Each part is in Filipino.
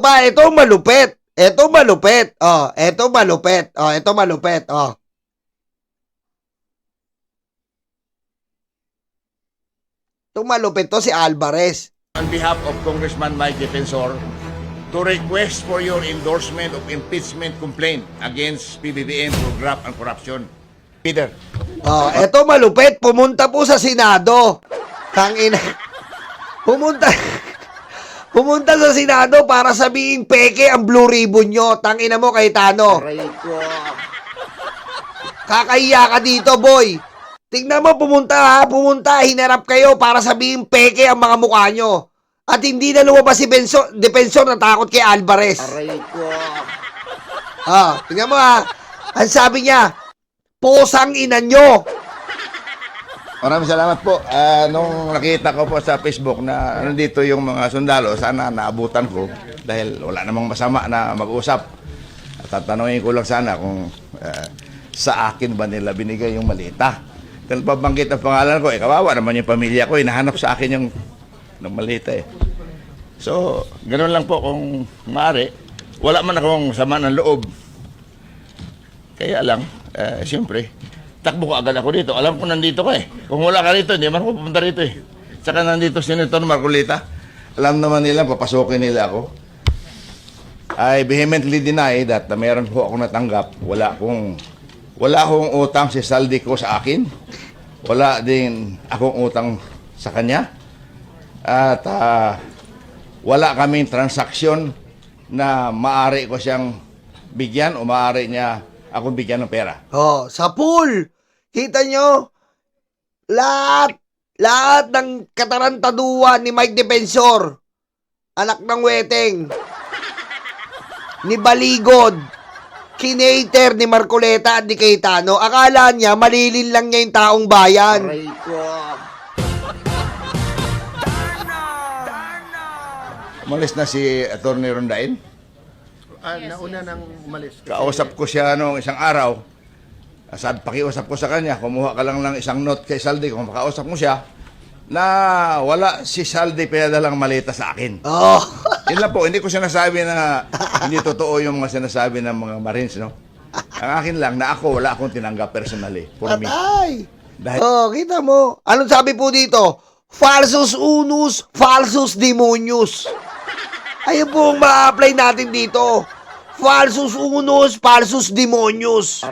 Ba, ito malupit. Ito malupit. Oh, ito malupit. Oh, ito malupit. Oh. Ito malupit to si Alvarez. On behalf of Congressman Mike Defensor, to request for your endorsement of impeachment complaint against PBBM for graft and corruption. Peter. Oh, ito malupit. Pumunta po sa Senado. Tangina. Pumunta sa Senado para sabihin peke ang blue ribbon nyo. Tangina mo, Cayetano. Kakahiya ka dito, boy. Tingnan mo, pumunta. Hinarap kayo para sabihin peke ang mga mukha nyo. At hindi na lumabas si Defensor na takot kay Alvarez. Tingnan mo ha. Ang sabi niya, posang ina nyo. Maraming salamat po. Nung nakita ko po sa Facebook na nandito yung mga sundalo, sana naabutan ko dahil wala namang masama na mag-usap. At tatanungin ko lang sana kung sa akin ba nila binigay yung malita. Dahil pabanggit ang pangalan ko, kawawa naman yung pamilya ko, hinahanap sa akin yung malita eh. So, ganoon lang po kung maaari. Wala man akong sama ng loob. Kaya lang, siyempre, takbo ko agad ako dito. Alam ko nandito ka eh. Kung wala ka rito, hindi man ako pupunta rito eh. Saka nandito Senator Marcolita. Alam naman nila, papasukin nila ako. I vehemently deny that meron po akong natanggap. Wala akong utang si Saldi ko sa akin. Wala din akong utang sa kanya. At wala kaming transaksyon na maaari ko siyang bigyan o maaari niya akong bigyan ng pera. Oh, sa pool. Kita nyo? Lahat ng katarantaduan ni Mike Defensor. Anak ng weteng. Ni Baligod. Kinater ni Marcoleta at ni Cayetano. Akala niya, malilin lang niya yung taong bayan. Umalis na si Atty. Rondain. Nauna nang umalis. Kausap ko siya noong isang araw. Pakiusap ko sa kanya, kumuha ka lang ng isang note kay Saldi kung makausap mo siya na wala si Saldi pinadalang malita sa akin. Oh. Yun lang po, hindi ko sinasabi na hindi totoo yung mga sinasabi ng mga Marines, no? Ang akin lang na wala akong tinanggap personally for me. Patay. Dahil Oh, kita mo. Anong sabi po dito? Falsus unus, falsus demonius. Ayun po ang ma-apply natin dito. Falsus unus, falsus demonius.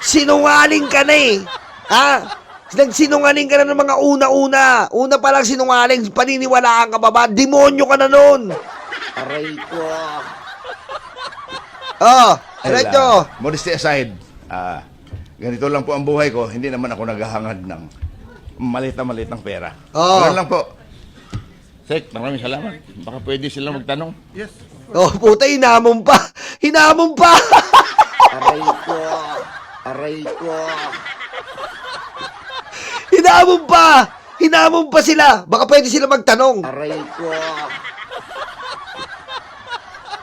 Sinungaling ka na eh. Ha? Nagsinungaling ka na ng mga una-una. Una pa lang sinungaling, paniniwalaan ka ba ba? Demonyo ka na nun. Oh, diretso. Modesty aside, ganito lang po ang buhay ko. Hindi naman ako naghahangad ng malita-malitang pera. Oh. Ganun lang po. Sek, maraming salamat. Baka pwede sila magtanong. Yes. Oh, puta, hinamon pa. Hinamon pa. Hinamon pa. Hinamon pa sila. Baka pwede sila magtanong.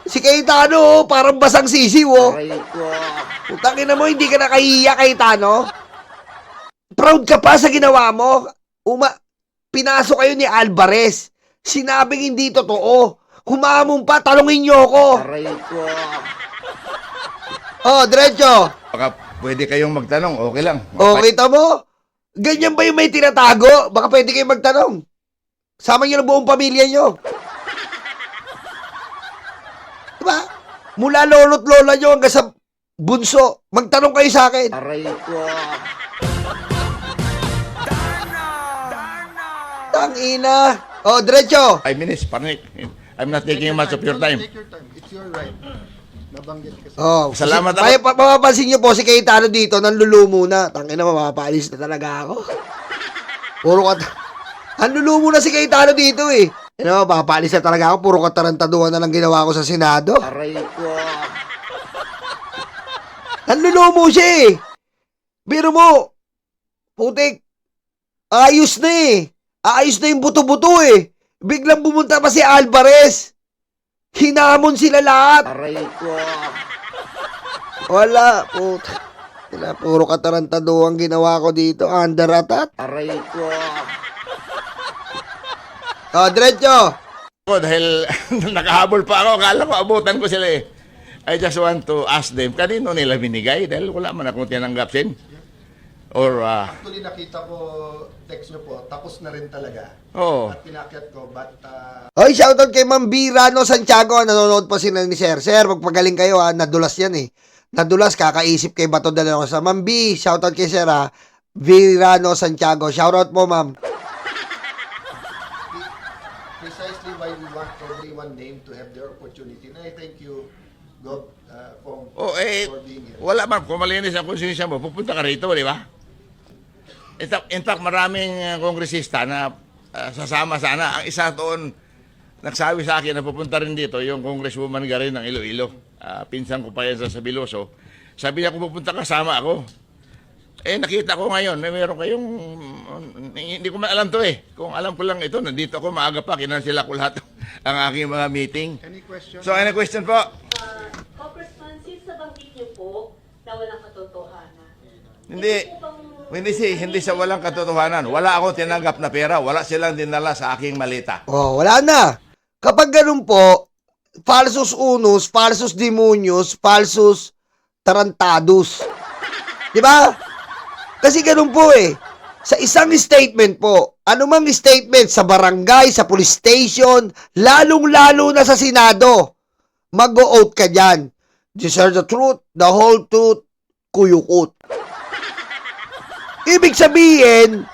Si Cayetano, parang basang sisiw, oh. Putangin na mo, hindi ka nakahiya, Cayetano. Proud ka pa sa ginawa mo. Pinasok kayo ni Alvarez. Sinabing hindi totoo. Humamon pa, talungin niyo ako. Oh, diretso. Baka pwede kayong magtanong, okay lang. Oh, kita mo? Ganyan ba yung may tinatago? Baka pwede kayong magtanong. Sama niyo na buong pamilya niyo. Diba? Mula lolo't lola niyo hanggang sa bunso, magtanong kayo sa akin. Tangina. Oh, diretso. 5 minutes, panik. I'm not taking much of your time. Take your time. It's your right. Nabanggit kasi. Oh, Salamat ako. Mapapansin niyo po si Cayetano dito, nanlulumo na. Tangina, mapapaalis na talaga ako. Puro ka... Nanlulumo na si Cayetano dito eh. Ano, mapapaalis na talaga ako. Puro katarantaduhan na lang ginawa ko sa Senado. Nanlulumo siya eh. Biro mo, putik, ayos na eh. Ayos na yung buto-buto eh. Biglang pumunta pa si Alvarez. Hinamon sila lahat. Wala, puta. Puro katarantado ang ginawa ko dito. Under attack. Oh, diretso. Ako dahil nakahabol pa ako, akala ko abutan ko sila eh. I just want to ask them, kanino nila binigay? Dahil wala man akong tinanggapin. Or, Actually, nakita ko text nyo po, tapos na rin talaga. Oo. At pinakyat ko, but Oy, shoutout kay Ma'am Birano Santiago. Nanonood pa sila ni Sir. Sir, magpagaling kayo ha. Nadulas yan eh. Nadulas, kakaisip kay Bato Dalawa sa Ma'am B. Shoutout kay Sir ha. Birano Santiago. Shoutout po, Ma'am. precisely why we want everyone named to have their opportunity. And I thank you, Gob, for being here. wala man, kung malinis ang konsensya mo, pupunta ka rito, di ba? In fact, maraming kongresista na sasama sana. Ang isa doon, nagsabi sa akin na pupunta rin dito, yung Congresswoman Garin ng Iloilo. Pinsan ko pa yan sa Sabiloso. Sabi niya, kung pupunta ka, sama ako. Eh, nakita ko ngayon, meron kayong, hindi ko man alam to eh. Kung alam ko lang ito, nandito ako maaga pa, kinansila ko lahat ang aking mga meeting. Any question? So, any question po? Congressman, since nabanggit niyo po na walang katotohanan. Hindi sa walang katotohanan. Wala akong tinanggap na pera. Wala silang dinala sa aking malita. Oh, wala na. Kapag ganun po, falsus unus, falsus demonios, falsus tarantados. Di ba? Kasi ganun po eh. Sa isang statement po, anumang statement sa barangay, sa police station, lalong-lalo na sa Senado, mag-o-out ka dyan. Deserve the truth, the whole truth, kuyukot. Ibig sabihin,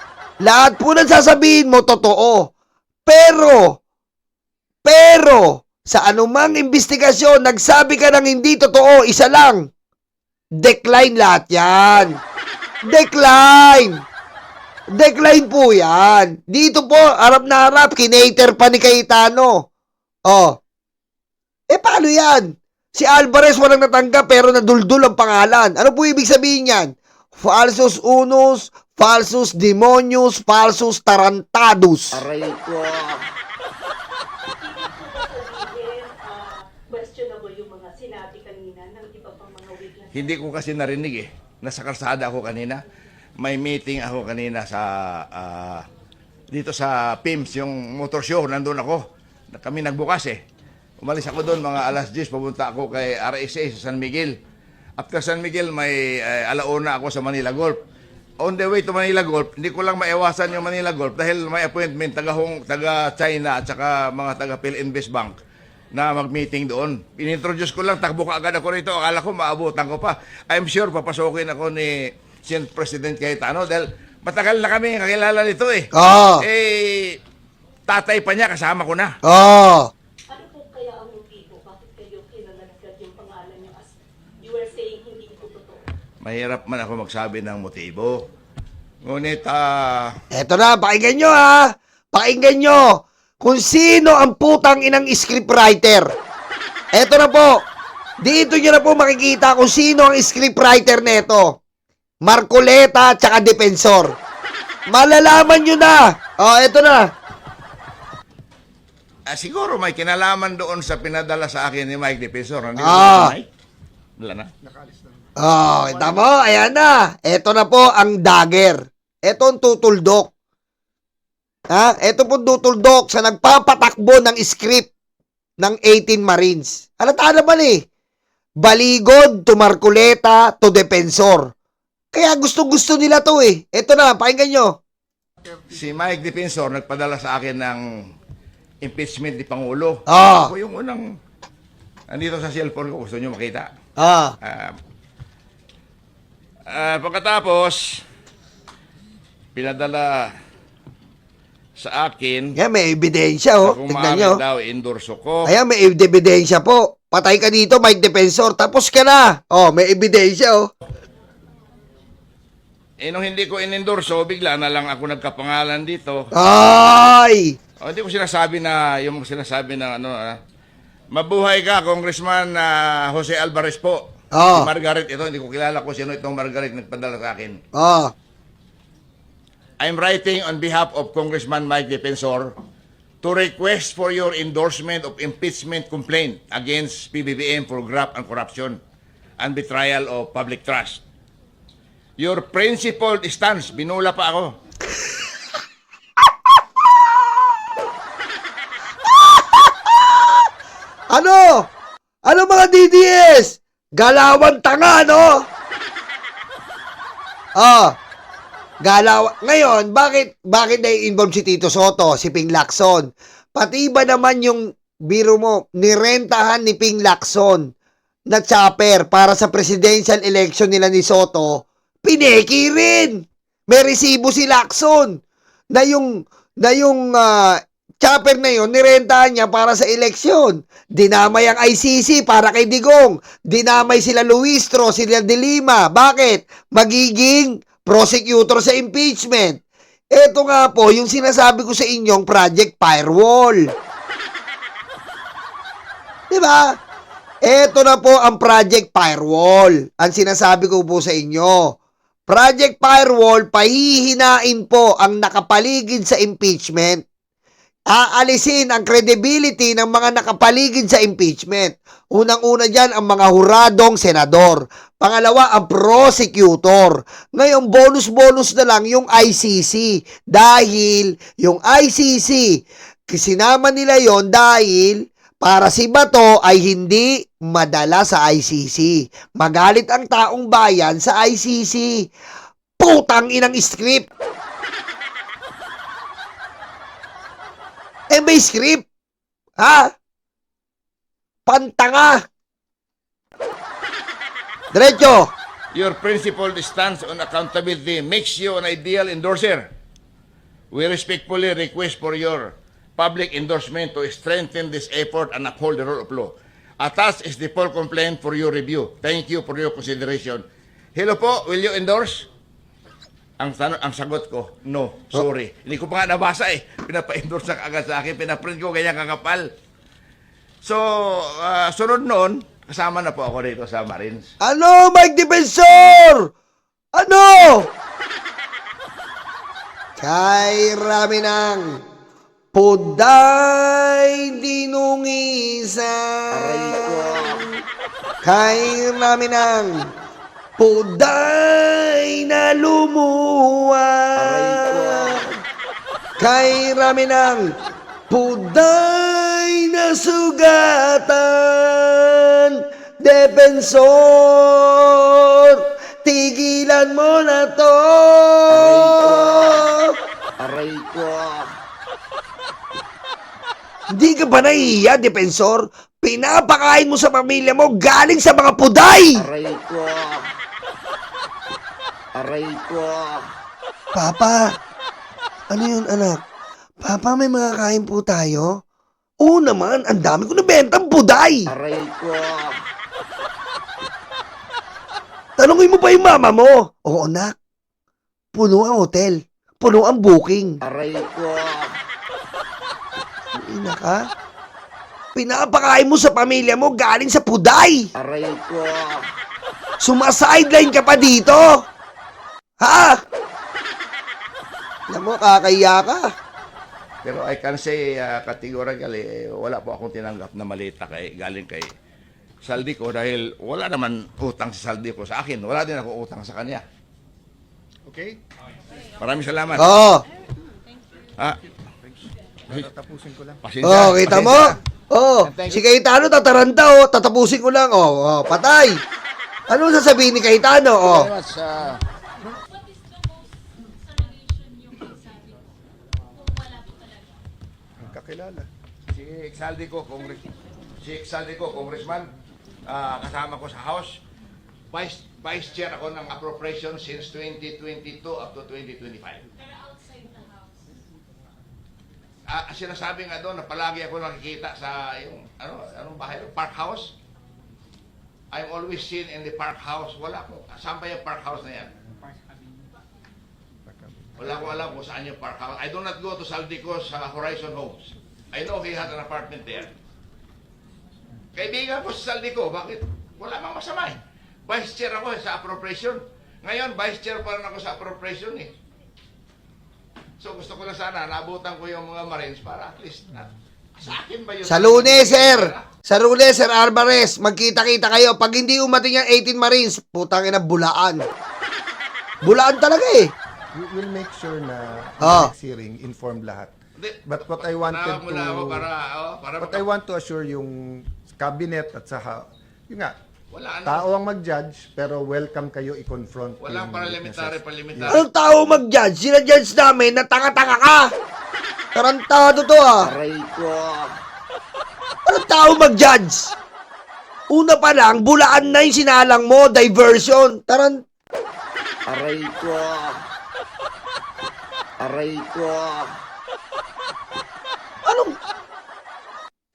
lahat po ng sasabihin mo, totoo. Pero, sa anumang investigasyon, nagsabi ka ng hindi totoo, isa lang. Decline lahat yan. Decline. Decline po yan. Dito po, harap na harap, kinater pa ni Cayetano. Oh. Eh, paano yan? Si Alvarez walang natanggap pero naduldul ang pangalan. Ano po ibig sabihin yan? Falsus unus, falsus demonios, falsus tarantados. Aray ko. Questionable yung mga sinabi kanina ng iba pang mga witness. Hindi ko kasi narinig eh. Nasa kalsada ako kanina. May meeting ako kanina sa dito sa PIMS, yung motor show. Nandun ako. Kami nagbukas eh. Umalis ako doon mga alas 10. Pumunta ako kay RSA sa San Miguel. After San Miguel, may alauna ako sa Manila Golf. On the way to Manila Golf, hindi ko lang maiwasan yung Manila Golf dahil may appointment taga China at saka mga taga PhilInvest Bank na mag-meeting doon. Inintroduce ko lang, takbo ka agad ako rito. Akala ko maabutan ko pa. I'm sure papasokin ako ni Senate President Cayetano dahil matagal na kami kakilala nito eh. Oh. Eh, tatay pa niya, kasama ko na. Oh. Ano po kaya ang motibo? Bakit kayo kinalagkat yung pangalan niyo as you were saying hindi ito totoo? Mahirap man ako magsabi ng motibo. Ngunit, Eto na, pakinggan nyo ha. Pakinggan nyo. Kung sino ang putang inang scriptwriter. Eto na po. Dito nyo na po makikita kung sino ang scriptwriter neto. Marcoleta tsaka Defensor. Malalaman nyo na. Oh, eto na. siguro may kinalaman doon sa pinadala sa akin ni Mike Defensor. Hindi Ah. Mike? Wala na. Nakalis na. Oh, kita mo, ayan na. Eto na po ang dagger. Eto ang tutuldok. Ha? Eto po tutuldok sa nagpapatakbo ng script ng 18 Marines. Halata naman eh. Baligod to Marcoleta to Defensor. Kaya gustong-gusto nila to eh. Eto na, pakinggan nyo. Si Mike Defensor nagpadala sa akin ng impeachment ni Pangulo. Ah. Ako yung unang, andito sa cellphone ko, gusto nyo makita. Ah. Pagkatapos, pinadala sa akin Yan, may ebidensya oh. kung Tignan nyo. maamin daw, endorso ko. Ayan, may ebidensya po. Patay ka dito, Mike Defensor. Tapos ka na. Oh, may ebidensya oh. Nung hindi ko inendorso, bigla na lang ako nagkapangalan dito. Ay! Hindi ko sinasabi na, yung sinasabi na ano, mabuhay ka, Congressman Jose Alvarez po. Oh. Si Margaret, ito, hindi ko kilala kung sino itong Margaret nagpadala sa akin. Oh. I'm writing on behalf of Congressman Mike Defensor to request for your endorsement of impeachment complaint against PBBM for graft and corruption and betrayal of public trust. Your principled stance, binula pa ako. Ano? Ano mga DDS? Galawan tanga, no? Ngayon, bakit na-involve si Tito Soto, si Ping Lacson? Pati ba naman yung biro mo, nirentahan ni Ping Lacson na chopper para sa presidential election nila ni Soto, pineki rin. May resibo si Lacson na yung chopper na yun, nirentahan niya para sa eleksyon. Dinamay ang ICC para kay Digong. Dinamay sila Luistro, sila De Lima. Bakit? Magiging prosecutor sa impeachment. Ito nga po, yung sinasabi ko sa inyong Project Firewall. Diba? Ito na po ang Project Firewall. Ang sinasabi ko po sa inyo. Project Firewall, pahihinain po ang nakapaligid sa impeachment. Aalisin ang credibility ng mga nakapaligid sa impeachment. Unang-una dyan ang mga huradong senador. Pangalawa, ang prosecutor. Ngayon, bonus-bonus na lang yung ICC. Dahil yung ICC, sinama nila yon dahil para si Bato ay hindi madala sa ICC. Magalit ang taong bayan sa ICC. Putang inang script. May script. Ha? Pantanga. Diretso. Your principled stance on accountability makes you an ideal endorser. We respectfully request for your public endorsement to strengthen this effort and uphold the rule of law. Attached is the full complaint for your review. Thank you for your consideration. Hello po, will you endorse? Ang sagot ko, no, sorry. Hindi ko pa nga nabasa eh. Pinapa-endorse na agad sa akin, pinaprint ko ganyan kakapal. So, sunod noon, kasama na po ako dito sa Marines. Ano, Mike Defensor? Ano? Kay rami ng puday dinungisan. Kay rami ng puday na lumuwa. Kay rami ng puday na sugatan. Defensor, tigilan mo na to. Aray ko. Hindi ka ba nahihiya, Defensor? Pinapakain mo sa pamilya mo galing sa mga puday. Aray ko. Aray ko. Papa, ano yun anak? Papa, may mga kain po tayo? Oo naman, ang dami ko nabentang puday. Aray ko. Tanungin mo pa yung mama mo. Oo anak, puno ang hotel. Puno ang booking. Aray ko. Ina ka? Pinapakain mo sa pamilya mo galing sa puday. Aray ko. Sumasideline ka pa dito. Ha? Alam mo, kakahiya ka. Pero I can say categorically, wala po akong tinanggap na malita galing kay Saldico dahil wala naman utang si Saldico sa akin. Wala din ako utang sa kanya. Okay? Maraming salamat. Oo. Tapusin ko lang. Pasensya, Oh, kita mo? pasensya. Oh, si Cayetano tataranta oh, tatapusin ko lang oh, patay. Ano sasabihin ni Cayetano oh? Very much, Kakilala. si Saldico, congressman, kasama ko sa House. Vice Chair ako ng appropriation since 2022 up to 2025. Pero outside the house. Sinasabi nga doon na palagi ako nakikita sa yung anong bahay, Park House. I'm always seen in the Park House. Wala ko. Saan ba yung Park House na yan? Wala ko alam kung saan yung Park House. I do not go to Saldico's Horizon Homes. I know he had an apartment there. Kaibigan ko sa Saldico, bakit? Wala mang masama eh. Vice Chair ako sa appropriation. Ngayon, Vice Chair pa rin ako sa appropriation eh. So gusto ko na sana, naabutan ko yung mga Marines para at least, sa akin ba yun? Sa Lunes, sir. Sa Lunes, Sir Alvarez, magkita-kita kayo. Pag hindi umating yung 18 Marines, putang ina, bulaan. Bulaan talaga eh. We'll make sure na Ah. next hearing, informed lahat. But what I wanted Tawag mo na ako para what I want to assure yung cabinet at saka, yun nga, wala tao ang mag-judge, pero welcome kayo i-confront. walang yung parliamentary. Anong tao mag-judge? Sina-judge namin na tanga-tanga ka. Tarantado to ah. Aray ko. Anong tao mag-judge? Una pa lang, bulaan na yung sinalang mo, diversion. Aray ko. Aray ko. Anong?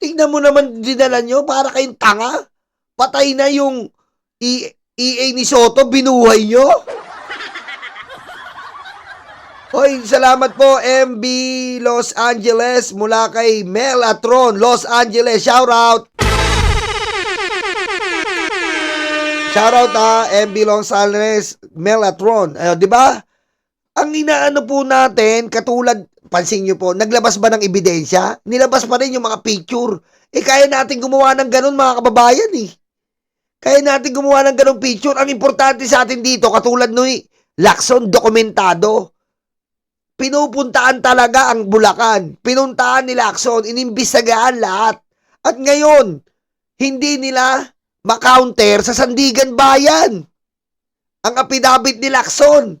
Tignan mo naman dinala nyo para kayong tanga. Patay na yung EA ni Soto, binuhay nyo. Hoy, salamat po MB Los Angeles mula kay Melatron Los Angeles. Shout out. Shout out MB Los Angeles Melatron. Di ba? Ang inaano po natin, katulad, pansin nyo po, naglabas ba ng ebidensya? Nilabas pa rin yung mga picture. Kaya natin gumawa ng ganun, mga kababayan Kaya natin gumawa ng ganung picture. Ang importante sa atin dito, katulad nung Lacson, dokumentado. Pinupuntaan talaga ang Bulacan. Pinuntaan ni Lacson, inimbisagaan lahat. At ngayon, hindi nila makounter sa Sandigan Bayan ang apidabit ni Lacson.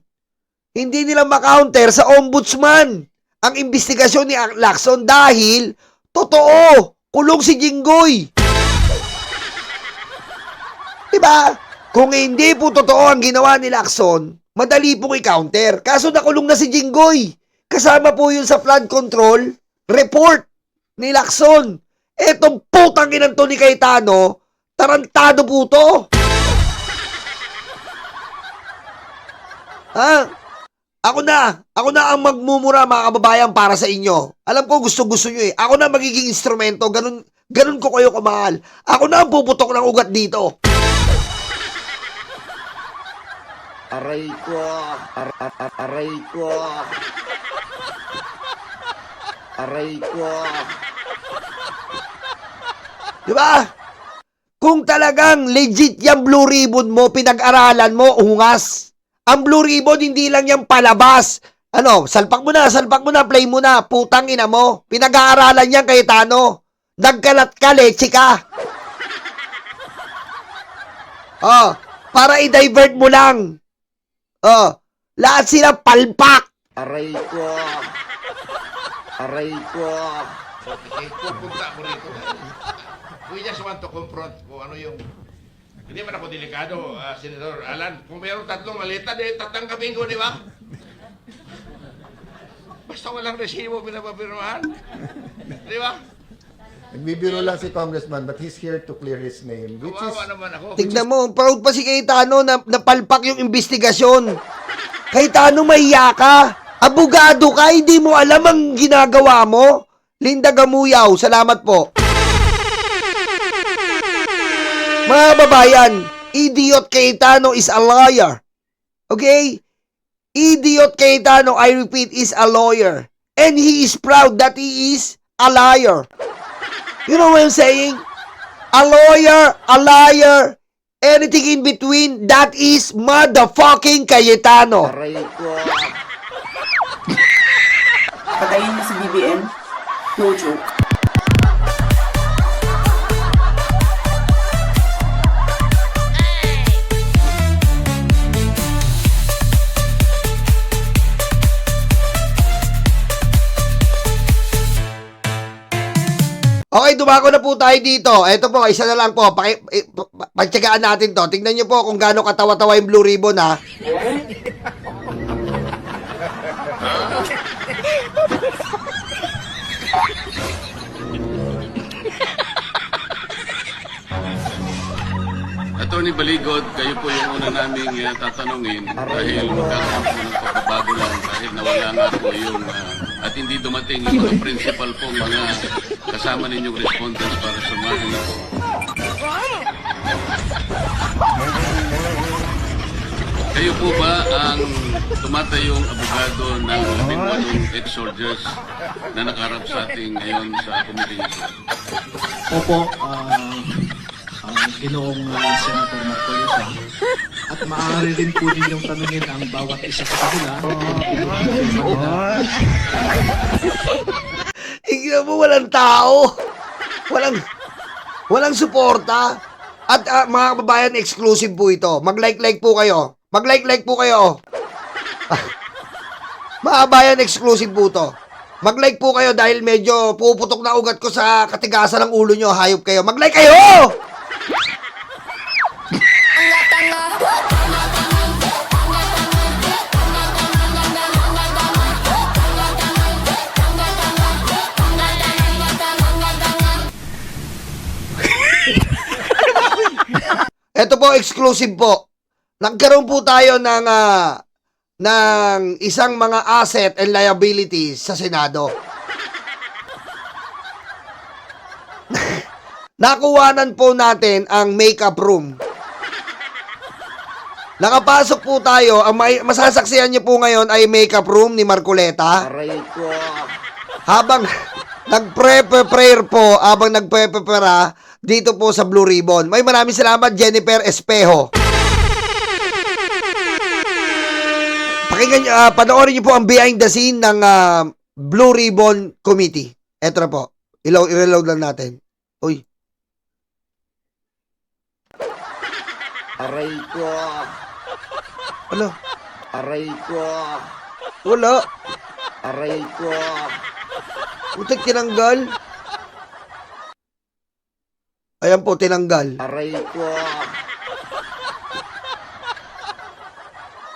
Hindi nila makounter sa ombudsman ang investigasyon ni Lacson dahil totoo, kulong si Jinggoy. Diba? Kung hindi po totoo ang ginawa ni Lacson, madali pong i-counter. Kaso nakulong na si Jinggoy. Kasama po yun sa flood control report ni Lacson. Etong putang inang to ni Cayetano, tarantado po to. Ako na ang magmumura, mga kababayan, para sa inyo. Alam ko gusto-gusto nyo Ako na magiging instrumento, ganun ko kayo kamahal. Ako na ang puputok ng ugat dito. Aray ko. Aray ko. Aray ko. Diba? Kung talagang legit yung Blue Ribbon mo, pinag-aralan mo, ungas. Ang Blue Ribbon, hindi lang yung palabas. Salpak mo na, play mo na, putang ina mo. Pinag-aaralan yan, Cayetano. Nagkalat ka, leche ka. Para i-divert mo lang. Lahat sila palpak. Aray ko. Aray ko. Pupunta ako rito. We just want to confront kung ano yung... Hindi man ako delikado, Senator Alan. Kung mayroong tatlong malita, tatanggapin ko, di ba? Basta walang resibo pinapapirmahan. Di ba? Nagbibiro lang si Congressman, but he's here to clear his name. Which is, Kawawa naman ako. Tignan mo, proud pa si Cayetano na napalpak yung investigasyon. Cayetano, mahiya ka. Abogado ka, hindi mo alam ang ginagawa mo. Linda Gamuyaw, salamat po. Mga babayan, idiot Cayetano is a liar. Okay? Idiot Cayetano, I repeat, is a lawyer. And he is proud that he is a liar. You know what I'm saying? A lawyer, a liar, anything in between, that is motherfucking Cayetano. Aray ko. Patayin mo si BBM? No joke. Okay, dumako na po tayo dito. Ito po, isa na lang po. Pagtsagaan natin to. Tingnan nyo po kung gaano katawa-tawa yung Blue Ribbon, ha? Attorney Baligot, kayo po yung una naming tatanungin dahil magkakaroon po ng pagbabago lang dahil nawala nga po yung at hindi dumating yung mga principal po mga kasama ninyong respondents para sumali na po. Kayo po ba ang tumatayong abogado ng 18 ex-soldiers na nakaharap sa ating ngayon sa committee nito? Opo, Ginoong Senator Marcoleta. At maaari rin po ninyong tanungin ang bawat isa sa kanila. Tignan mo, walang tao. Walang suporta. At mga kababayan, exclusive po ito. Mag-like po kayo. Mag-like po kayo. Mga kababayan, exclusive po to. Mag-like po kayo dahil medyo puputok na ugat ko sa katigasan ng ulo nyo. Hayop kayo. Mag-like kayo! Ito po, exclusive po. Nagkaroon po tayo ng isang mga asset and liabilities sa Senado. Nakuhanan po natin ang makeup room. Nakapasok po tayo, ang masasaksihan niyo po ngayon ay makeup room ni Marcoleta. Aray ko. Habang nagpre-prepare po, habang nagpre-prepare dito po sa Blue Ribbon. Maraming salamat, Jennifer Espejo. Pakinggan niyo, panoorin niyo po ang behind the scene ng Blue Ribbon Committee. Eto na po. I-reload lang natin. Uy. Aray ko. Ano? Aray ko. Wala. Aray ko. Putik, tinanggal. Ayan po, tinanggal. Aray ko.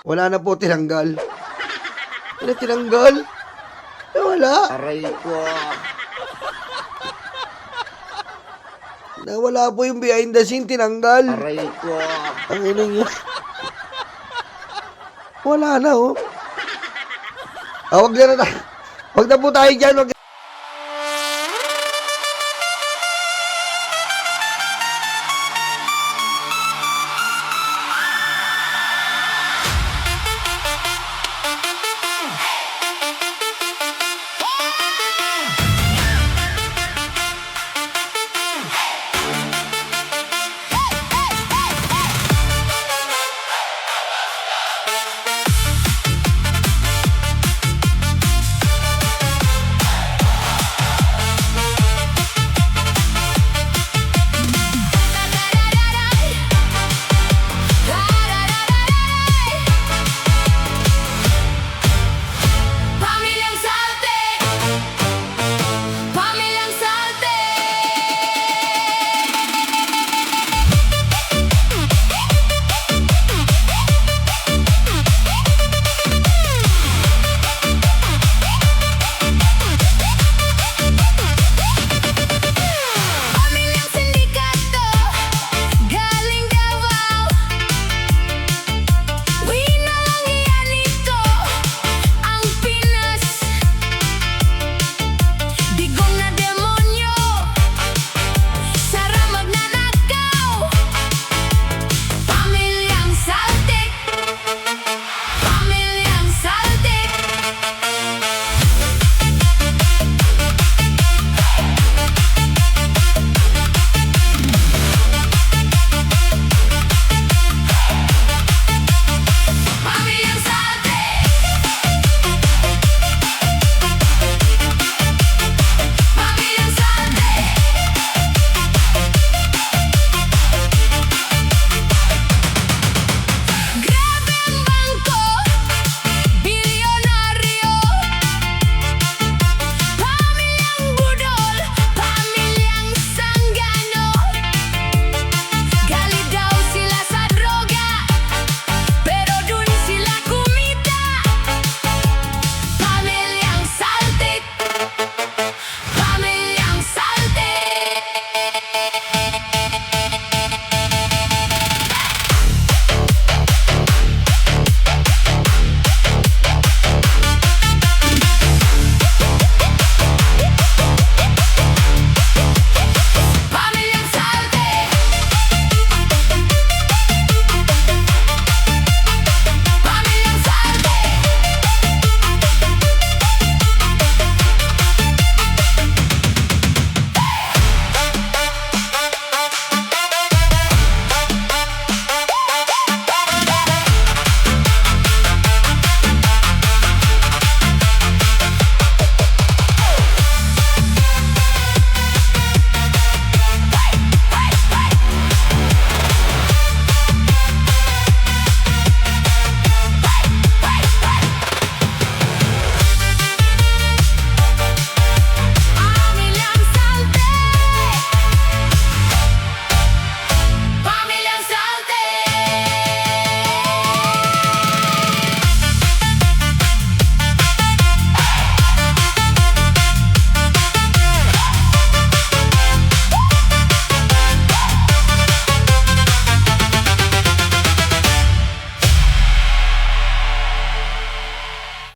Wala na po, tinanggal. Wala, tinanggal. Wala. Aray ko. Nawala po yung behind the scene, tinanggal. Aray ko. Ang ino niya. Wala na, oh. Wag na po tayo dyan.